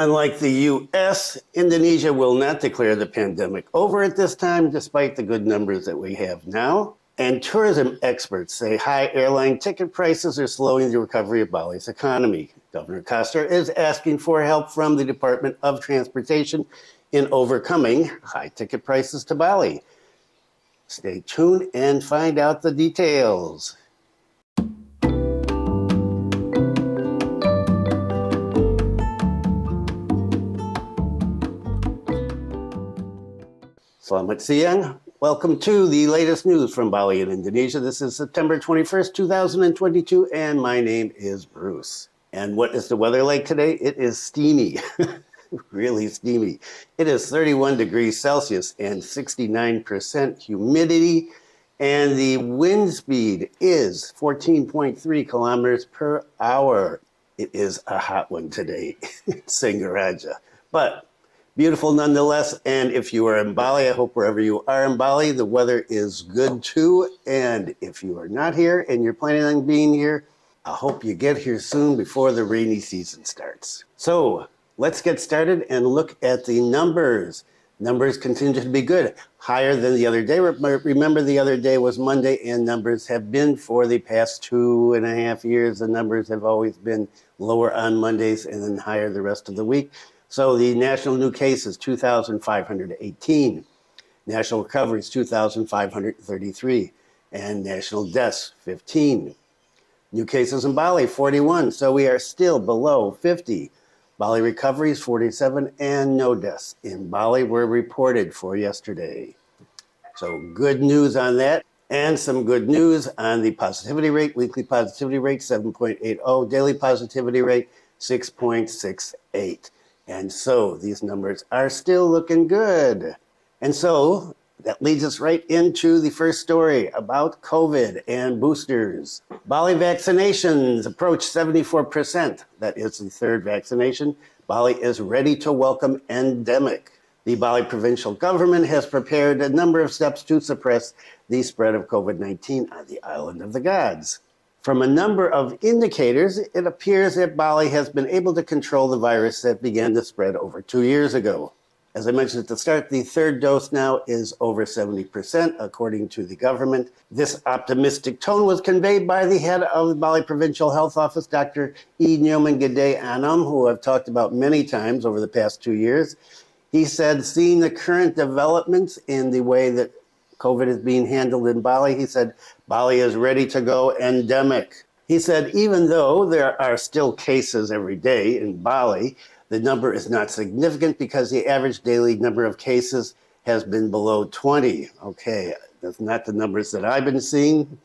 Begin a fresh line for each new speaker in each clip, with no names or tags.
Unlike the U.S., Indonesia will not declare the pandemic over at this time, despite the good numbers that we have now. And tourism experts say high airline ticket prices are slowing the recovery of Bali's economy. Governor Koster is asking for help from the Department of Transportation in overcoming high ticket prices to Bali. Stay tuned and find out the details. Selamat siang. Welcome to the latest news from Bali and Indonesia. This is September 21st, 2022, and my name is Bruce. And what is the weather like today? It is steamy, really steamy. It is 31 degrees Celsius and 69% humidity, and the wind speed is 14.3 kilometers per hour. It is a hot one today in Singaraja, but beautiful nonetheless. And if you are in Bali, I hope wherever you are in Bali, the weather is good too. And if you are not here and you're planning on being here, I hope you get here soon before the rainy season starts. So let's get started and look at the numbers. Numbers continue to be good, higher than the other day. Remember, the other day was Monday, and numbers have been for the past 2.5 years. The numbers have always been lower on Mondays and then higher the rest of the week. So the national new cases, 2,518. National recoveries, 2,533. And national deaths, 15. New cases in Bali, 41. So we are still below 50. Bali recoveries, 47. And no deaths in Bali were reported for yesterday. So good news on that. And some good news on the positivity rate. Weekly positivity rate, 7.80. Daily positivity rate, 6.68. And so these numbers are still looking good. And so that leads us right into the first story about COVID and boosters. Bali vaccinations approach 74%. That is the third vaccination. Bali is ready to welcome Endemic. The Bali provincial government has prepared a number of steps to suppress the spread of COVID-19 on the island of the gods. From a number of indicators, it appears that Bali has been able to control the virus that began to spread over 2 years ago. As I mentioned at the start, the third dose now is over 70%, according to the government. This optimistic tone was conveyed by the head of the Bali Provincial Health Office, Dr. E. Nyoman Gede Anam, who I've talked about many times over the past 2 years. He said, seeing the current developments in the way that COVID is being handled in Bali, he said, Bali is ready to go endemic. He said, even though there are still cases every day in Bali, the number is not significant because the average daily number of cases has been below 20. Okay, that's not the numbers that I've been seeing.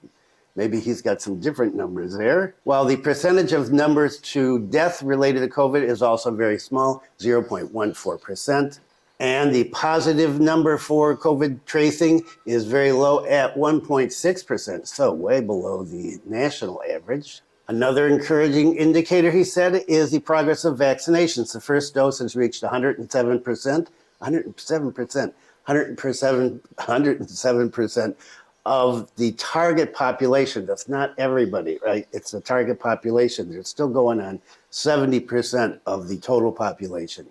Maybe he's got some different numbers there. While the percentage of numbers to death related to COVID is also very small, 0.14%. And the positive number for COVID tracing is very low at 1.6%, so way below the national average. Another encouraging indicator, he said, is the progress of vaccinations. The first dose has reached 107%, 107% of the target population. That's not everybody, right? It's the target population. They're still going on 70% of the total population.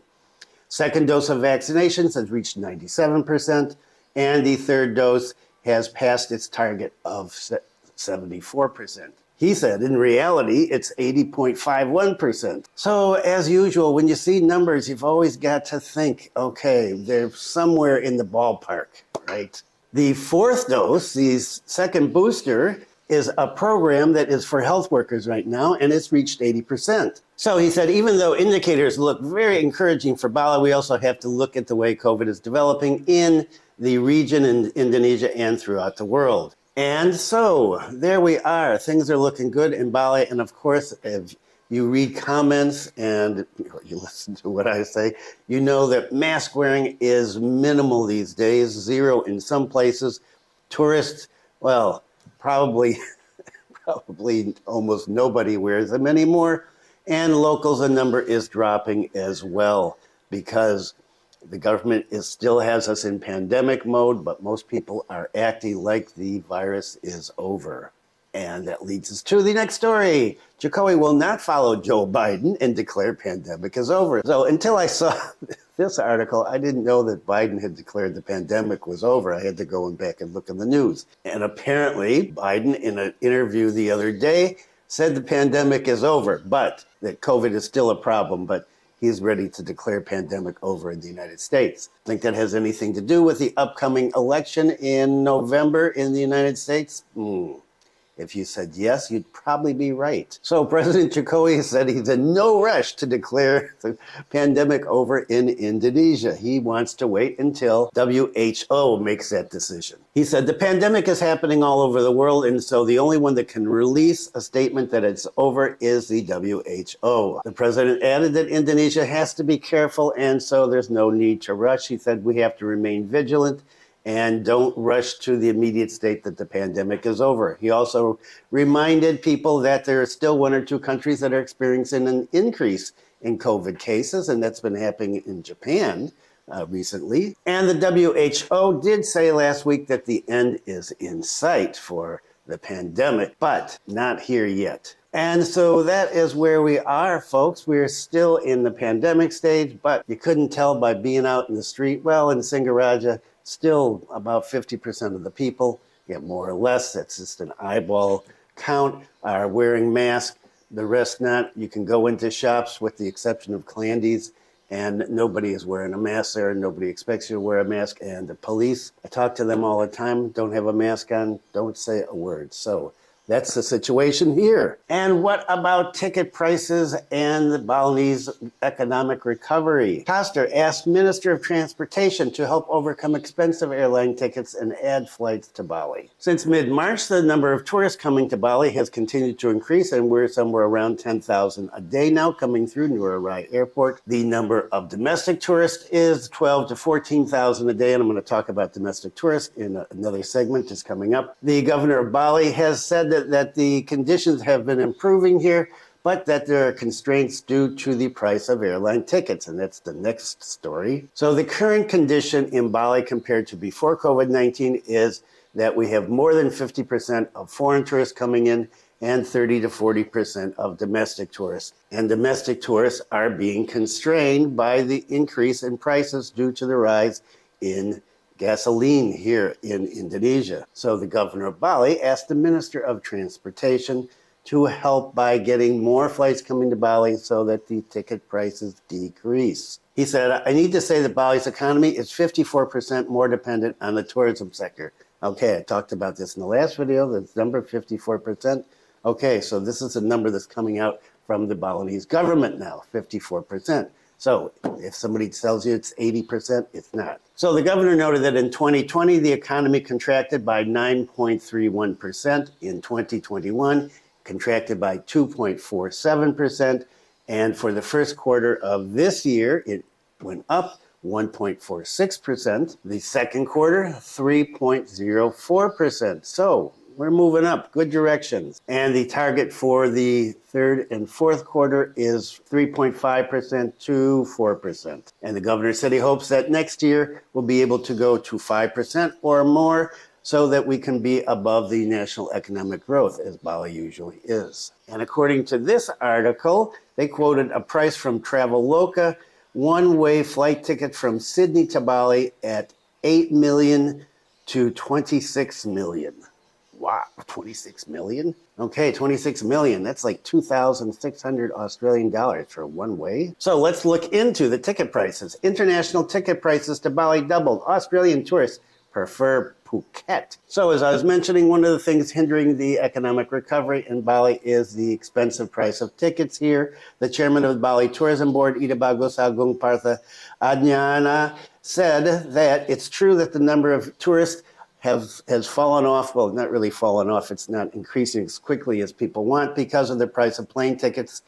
Second dose of vaccinations has reached 97%, and the third dose has passed its target of 74%. He said, in reality, it's 80.51%. So as usual, when you see numbers, you've always got to think, okay, they're somewhere in the ballpark, right? The fourth dose, the second booster, is a program that is for health workers right now, and it's reached 80%. So he said, even though indicators look very encouraging for Bali, we also have to look at the way COVID is developing in the region, in Indonesia, and throughout the world. And so there we are. Things are looking good in Bali. And of course, if you read comments and you listen to what I say, you know that mask wearing is minimal these days, zero in some places. Tourists, well, probably almost nobody wears them anymore. And locals, the number is dropping as well because the government still has us in pandemic mode, but most people are acting like the virus is over. And that leads us to the next story. Jokowi will not follow Joe Biden and declare pandemic is over. So until I saw this article, I didn't know that Biden had declared the pandemic was over. I had to go back and look in the news. And apparently, Biden, in an interview the other day, said the pandemic is over, but that COVID is still a problem, but he's ready to declare pandemic over in the United States. Think that has anything to do with the upcoming election in November in the United States? If you said yes, you'd probably be right. So President Jokowi said he's in no rush to declare the pandemic over in Indonesia. He wants to wait until WHO makes that decision. He said the pandemic is happening all over the world, and so the only one that can release a statement that it's over is the WHO. The president added that Indonesia has to be careful, and so there's no need to rush. He said we have to remain vigilant and don't rush to the immediate state that the pandemic is over. He also reminded people that there are still one or two countries that are experiencing an increase in COVID cases, and that's been happening in Japan recently. And the WHO did say last week that the end is in sight for the pandemic, but not here yet. And so that is where we are, folks. We're still in the pandemic stage, but you couldn't tell by being out in the street. Well, in Singaraja, still about 50% of the people, more or less, that's just an eyeball count, are wearing masks. The rest not. You can go into shops with the exception of Clandy's, and nobody is wearing a mask there. Nobody expects you to wear a mask. And the police, I talk to them all the time, don't have a mask on, don't say a word. So that's the situation here. And what about ticket prices and the Balinese economic recovery? Koster asked Minister of Transportation to help overcome expensive airline tickets and add flights to Bali. Since mid-March, the number of tourists coming to Bali has continued to increase, and we're somewhere around 10,000 a day now coming through Ngurah Rai Airport. The number of domestic tourists is 12 to 14,000 a day, and I'm going to talk about domestic tourists in another segment that's coming up. The governor of Bali has said that the conditions have been improving here, but that there are constraints due to the price of airline tickets, and that's the next story. So the current condition in Bali compared to before COVID-19 is that we have more than 50% of foreign tourists coming in and 30 to 40% of domestic tourists. And domestic tourists are being constrained by the increase in prices due to the rise in gasoline here in Indonesia. So the governor of Bali asked the Minister of Transportation to help by getting more flights coming to Bali so that the ticket prices decrease. He said, I need to say that Bali's economy is 54% more dependent on the tourism sector. Okay, I talked about this in the last video, the number 54%. Okay, so this is a number that's coming out from the Balinese government now, 54%. So if somebody tells you it's 80%, it's not. So the governor noted that in 2020, the economy contracted by 9.31%. In 2021, contracted by 2.47%. And for the first quarter of this year, it went up 1.46%. The second quarter, 3.04%. So we're moving up, good directions. And the target for the third and fourth quarter is 3.5% to 4%. And the governor said he hopes that next year we'll be able to go to 5% or more so that we can be above the national economic growth, as Bali usually is. And according to this article, they quoted a price from Traveloka, one-way flight ticket from Sydney to Bali at 8 million to 26 million. Wow, 26 million? Okay, 26 million. That's like 2,600 Australian dollars for one way. So let's look into the ticket prices. International ticket prices to Bali doubled. Australian tourists prefer Phuket. So as I was mentioning, one of the things hindering the economic recovery in Bali is the expensive price of tickets here. The chairman of the Bali Tourism Board, Ida Bagus Agung Partha Adnyana, said that it's true that the number of tourists has fallen off. Well, not really fallen off. It's not increasing as quickly as people want because of the price of plane tickets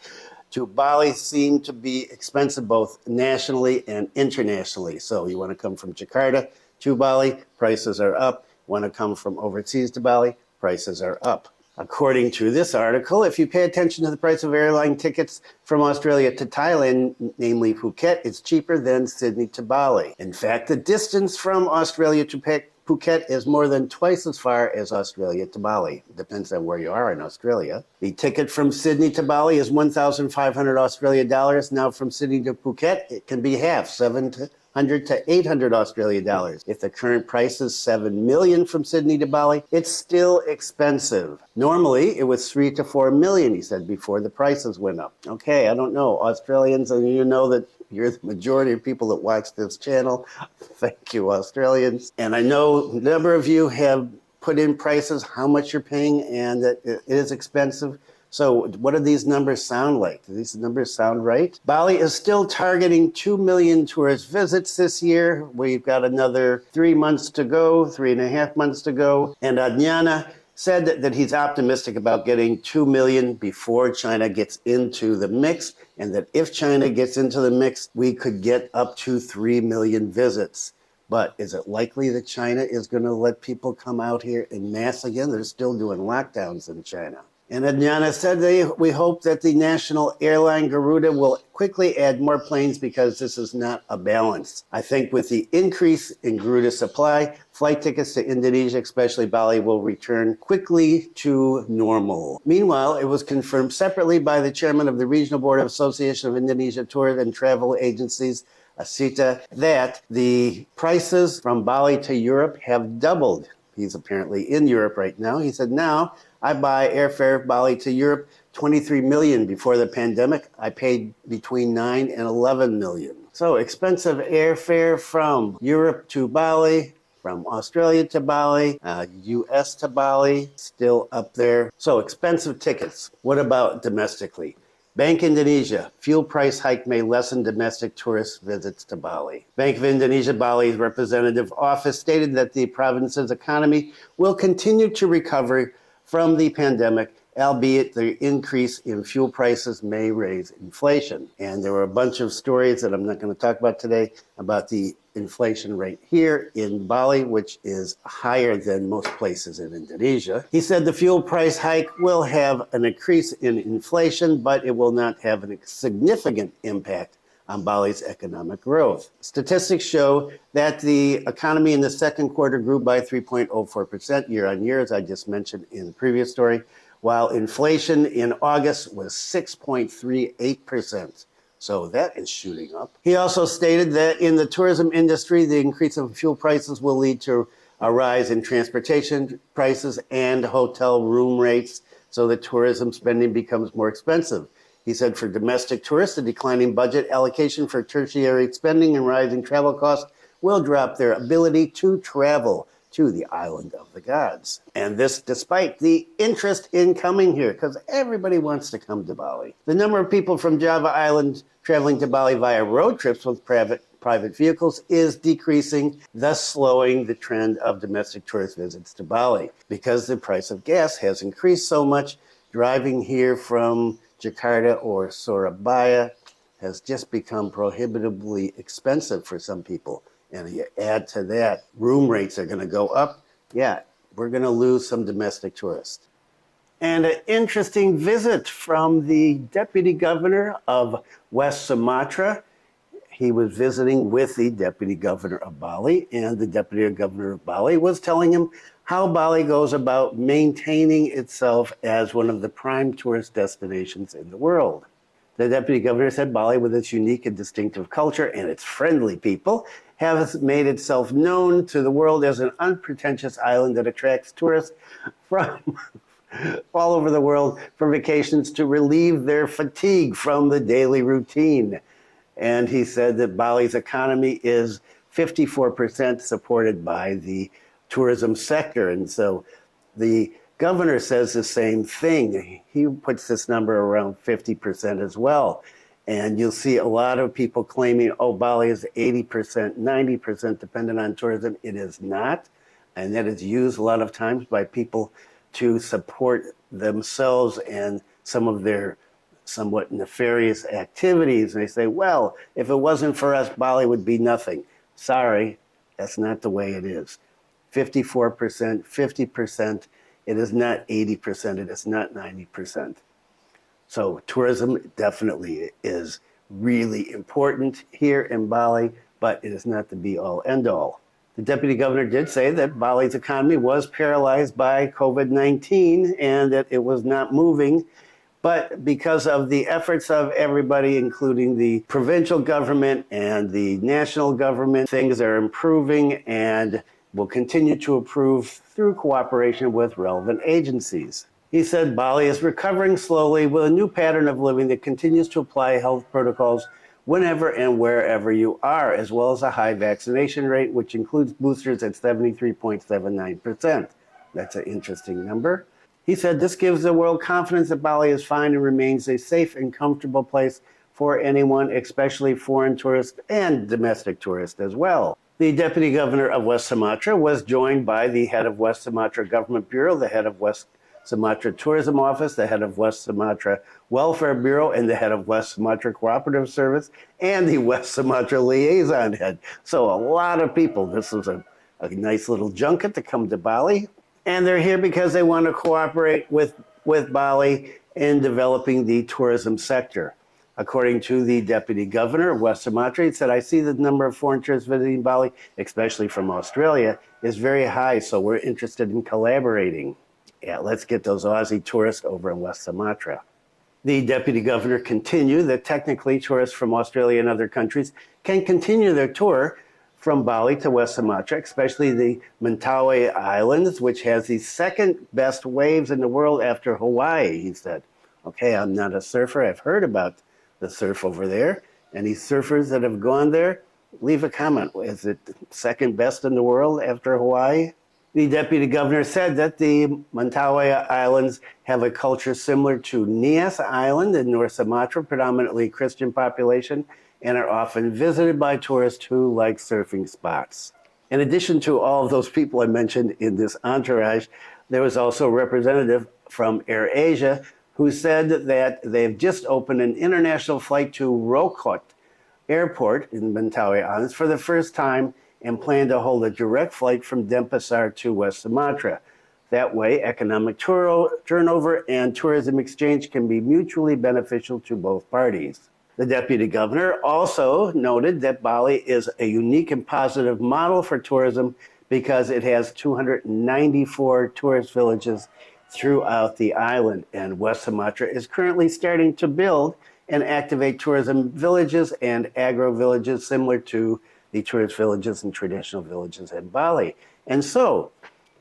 to Bali seem to be expensive both nationally and internationally. So you want to come from Jakarta to Bali, prices are up. Want to come from overseas to Bali, prices are up. According to this article, if you pay attention to the price of airline tickets from Australia to Thailand, namely Phuket, it's cheaper than Sydney to Bali. In fact, the distance from Australia to Phuket is more than twice as far as Australia to Bali. Depends on where you are in Australia. The ticket from Sydney to Bali is 1,500 Australian dollars. Now from Sydney to Phuket, it can be half, 700 to 800 Australian dollars. If the current price is 7 million from Sydney to Bali, it's still expensive. Normally, it was 3 to 4 million, he said, before the prices went up. Okay, I don't know. Australians, and you know that you're the majority of people that watch this channel. Thank you, Australians. And I know a number of you have put in prices, how much you're paying, and that it is expensive. So what do these numbers sound like? Do these numbers sound right? Bali is still targeting 2 million tourist visits this year. We've got another 3 months to go, 3.5 months to go. And Adnyana said that he's optimistic about getting 2 million before China gets into the mix, and that if China gets into the mix, we could get up to 3 million visits. But is it likely that China is going to let people come out here en masse again? They're still doing lockdowns in China. And Adnyana said we hope that the national airline Garuda will quickly add more planes because this is not a balance. I think with the increase in Garuda supply, flight tickets to Indonesia, especially Bali, will return quickly to normal. Meanwhile, it was confirmed separately by the chairman of the Regional Board of Association of Indonesia Tour and Travel Agencies, Asita, that the prices from Bali to Europe have doubled. He's apparently in Europe right now. He said, now I buy airfare Bali to Europe, 23 million. Before the pandemic, I paid between 9 and 11 million. So expensive airfare from Europe to Bali, from Australia to Bali, US to Bali, still up there. So expensive tickets. What about domestically? Bank Indonesia, fuel price hike may lessen domestic tourist visits to Bali. Bank of Indonesia Bali's representative office stated that the province's economy will continue to recover from the pandemic, albeit the increase in fuel prices may raise inflation. And there were a bunch of stories that I'm not going to talk about today about the inflation rate here in Bali, which is higher than most places in Indonesia. He said the fuel price hike will have an increase in inflation, but it will not have a significant impact on Bali's economic growth. Statistics show that the economy in the second quarter grew by 3.04% year on year, as I just mentioned in the previous story, while inflation in August was 6.38%. So that is shooting up. He also stated that in the tourism industry, the increase of fuel prices will lead to a rise in transportation prices and hotel room rates, so that tourism spending becomes more expensive. He said for domestic tourists, the declining budget allocation for tertiary spending and rising travel costs will drop their ability to travel to the island of the gods. And this despite the interest in coming here, because everybody wants to come to Bali. The number of people from Java Island traveling to Bali via road trips with private vehicles is decreasing, thus slowing the trend of domestic tourist visits to Bali. Because the price of gas has increased so much, driving here from Jakarta or Surabaya has just become prohibitively expensive for some people. And you add to that, room rates are going to go up. Yeah, we're going to lose some domestic tourists. And an interesting visit from the deputy governor of West Sumatra. He was visiting with the deputy governor of Bali, and the deputy governor of Bali was telling him how Bali goes about maintaining itself as one of the prime tourist destinations in the world. The deputy governor said Bali, with its unique and distinctive culture and its friendly people, has made itself known to the world as an unpretentious island that attracts tourists from all over the world for vacations to relieve their fatigue from the daily routine. And he said that Bali's economy is 54% supported by the tourism sector. And so the governor says the same thing. He puts this number around 50% as well. And you'll see a lot of people claiming, oh, Bali is 80%, 90% dependent on tourism. It is not. And that is used a lot of times by people to support themselves and some of their somewhat nefarious activities. And they say, well, if it wasn't for us, Bali would be nothing. Sorry, that's not the way it is. 54%, 50%, it is not 80%, it is not 90%. So tourism definitely is really important here in Bali, but it is not the be-all, end-all. The deputy governor did say that Bali's economy was paralyzed by COVID-19 and that it was not moving. But because of the efforts of everybody, including the provincial government and the national government, things are improving and will continue to improve through cooperation with relevant agencies. He said Bali is recovering slowly with a new pattern of living that continues to apply health protocols whenever and wherever you are, as well as a high vaccination rate, which includes boosters at 73.79%. That's an interesting number. He said this gives the world confidence that Bali is fine and remains a safe and comfortable place for anyone, especially foreign tourists and domestic tourists as well. The deputy governor of West Sumatra was joined by the head of West Sumatra Government Bureau, the head of West Sumatra Tourism Office, the head of West Sumatra Welfare Bureau, and the head of West Sumatra Cooperative Service, and the West Sumatra Liaison Head. So a lot of people. This was a nice little junket to come to Bali. And they're here because they want to cooperate with Bali in developing the tourism sector. According to the deputy governor of West Sumatra, he said, I see the number of foreign tourists visiting Bali, especially from Australia, is very high, so we're interested in collaborating. Yeah, let's get those Aussie tourists over in West Sumatra. The deputy governor continued that technically tourists from Australia and other countries can continue their tour from Bali to West Sumatra, especially the Mentawai Islands, which has the second best waves in the world after Hawaii, he said. Okay, I'm not a surfer. I've heard about the surf over there. Any surfers that have gone there, leave a comment. Is it second best in the world after Hawaii? The deputy governor said that the Mentawai Islands have a culture similar to Nias Island in North Sumatra, predominantly Christian population, and are often visited by tourists who like surfing spots. In addition to all of those people I mentioned in this entourage, there was also a representative from AirAsia who said that they've just opened an international flight to Rokot Airport in Mentawai Islands for the first time and plan to hold a direct flight from Denpasar to West Sumatra. That way, economic turnover and tourism exchange can be mutually beneficial to both parties. The deputy governor also noted that Bali is a unique and positive model for tourism because it has 294 tourist villages throughout the island, and West Sumatra is currently starting to build and activate tourism villages and agro villages similar to the tourist villages and traditional villages in Bali. And so,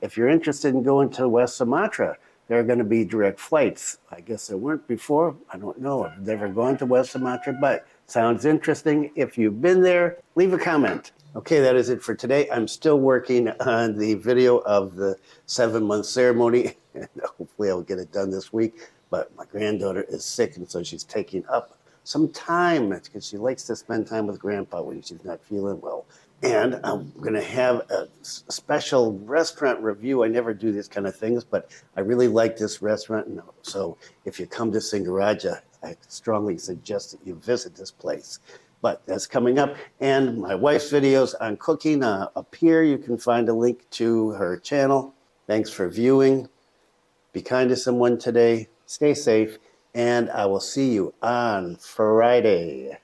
if you're interested in going to West Sumatra, there are going to be direct flights. I guess there weren't before. I don't know. I've never gone to West Sumatra, but sounds interesting. If you've been there, leave a comment. Okay, that is it for today. I'm still working on the video of the 7-month ceremony, and hopefully I'll get it done this week. But my granddaughter is sick, and so she's taking up some time because she likes to spend time with Grandpa when she's not feeling well. And I'm going to have a special restaurant review. I never do these kind of things, but I really like this restaurant. So if you come to Singaraja, I strongly suggest that you visit this place. But that's coming up. And my wife's videos on cooking up here. You can find a link to her channel. Thanks for viewing. Be kind to someone today. Stay safe. And I will see you on Friday.